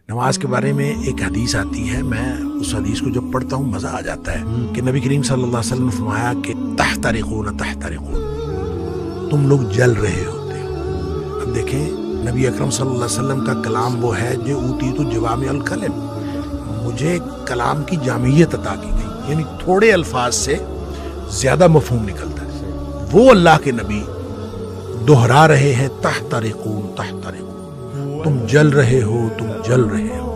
نماز کے بارے میں ایک حدیث آتی ہے، میں اس حدیث کو جب پڑھتا ہوں مزہ آ جاتا ہے کہ نبی کریم صلی اللہ علیہ وسلم نے فرمایا کہ تحترقون تحترقون، تم لوگ جل رہے ہوتے ہو۔ اب دیکھیں نبی اکرم صلی اللہ علیہ وسلم کا کلام وہ ہے جو اوتیت جوامع الکلم، مجھے کلام کی جامعیت عطا کی گئی، یعنی تھوڑے الفاظ سے زیادہ مفہوم نکلتا ہے۔ وہ اللہ کے نبی دہرا رہے ہیں تحترقون تحترقون، تم جل رہے ہو، تم جل رہے ہو،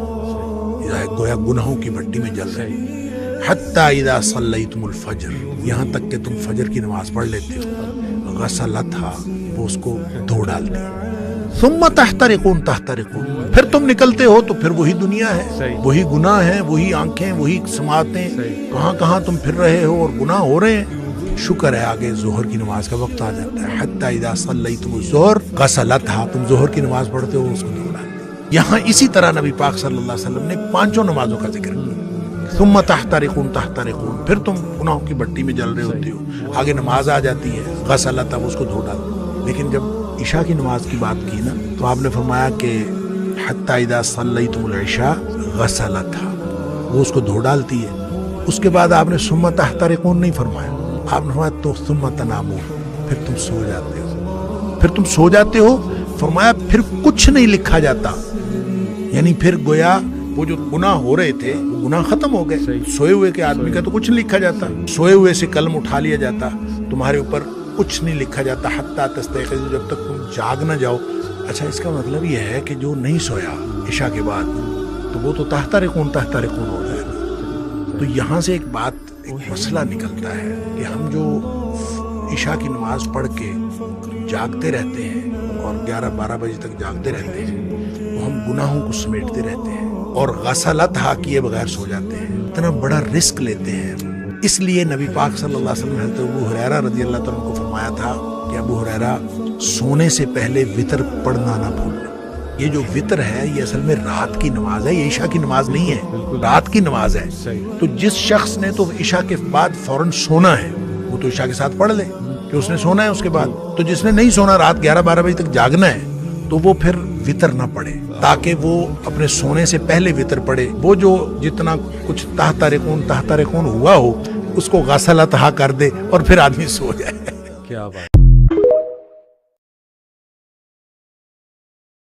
گویا گناہوں کی بھٹی میں جل رہے ہو۔ حتی اذا صلیتم الفجر، یہاں تک کہ تم فجر کی نماز پڑھ لیتے ہو، غسلتھا، وہ اس کو دھو ڈالتے ہیں۔ ثم تحترقون تحترقون، پھر تم نکلتے ہو تو پھر وہی دنیا ہے، وہی گناہ ہے، وہی آنکھیں، وہی سماعتیں، کہاں کہاں تم پھر رہے ہو اور گناہ ہو رہے ہیں۔ شکر ہے آگے ظہر کی نماز کا وقت آ جاتا ہے۔ حتی اذا صلیتم الظہر غسلتھا، تم ظہر کی نماز پڑھتے ہو، اس کو دھو ڈالتے ہیں۔ یہاں اسی طرح نبی پاک صلی اللہ علیہ وسلم نے پانچوں نمازوں کا ذکر کیا۔ ثم تحترقون تحترقون، پھر تم گناہوں کی بٹی میں جل رہے ہوتے ہو، آگے نماز آ جاتی ہے، غسلتھا، اس کو دھو ڈالتے ہیں۔ لیکن جب عشاء کی نماز کی بات کی نا تو آپ نے فرمایا کہ حتی اذا صلیتم العشاء غسلتھا، وہ اس کو دھو ڈالتی ہے۔ اس کے بعد آپ نے ثم تحترقون نہیں فرمایا، آپ نے فرمایا تو ثم تنامون، پھر تم سو جاتے ہو، پھر تم سو جاتے ہو۔ فرمایا پھر کچھ نہیں لکھا جاتا، یعنی پھر گویا وہ جو گناہ ہو رہے تھے وہ گناہ ختم ہو گئے۔ سوئے ہوئے کے آدمی کا تو کچھ نہیں لکھا جاتا، سوئے ہوئے سے قلم اٹھا لیا جاتا، تمہارے اوپر کچھ نہیں لکھا جاتا حتی تستيقظوا، جب تک تم جاگ نہ جاؤ۔ اچھا، اس کا مطلب یہ ہے کہ جو نہیں سویا عشاء کے بعد تو وہ تو تحترقون تحترقون ہو جائے گا۔ تو یہاں سے ایک بات، ایک مسئلہ نکلتا ہے کہ ہم جو عشاء کی نماز پڑھ کے جاگتے رہتے ہیں اور 11-12 بجے تک جاگتے رہتے ہیں، وہ ہم گناہوں کو سمیٹتے رہتے ہیں اور غسلتھا کیے بغیر سو جاتے ہیں، اتنا بڑا رسک لیتے ہیں۔ اس لیے نبی پاک صلی اللہ علیہ وسلم نے حضرت ابو ہریرہ رضی اللہ تعالیٰ عنہ کو فرمایا تھا کہ ابو ہریرہ سونے سے پہلے وتر پڑھنا نہ بھولنا۔ یہ جو وتر ہے یہ اصل میں رات کی نماز ہے، یہ عشاء کی نماز نہیں ہے، رات کی نماز ہے۔ تو جس شخص نے تو عشاء کے بعد فوراً سونا ہے وہ تو عشاء کے ساتھ پڑھ لے کہ اس نے سونا ہے اس کے بعد۔ تو جس نے نہیں سونا، رات 11-12 بجے تک جاگنا ہے، تو وہ پھر وتر نہ پڑھے تاکہ وہ اپنے سونے سے پہلے وتر پڑھے۔ وہ جو جتنا کچھ تحترقون تحترقون ہوا ہو اس کو غسلتھا کر دے اور پھر آدمی سو جائے۔ کیا بات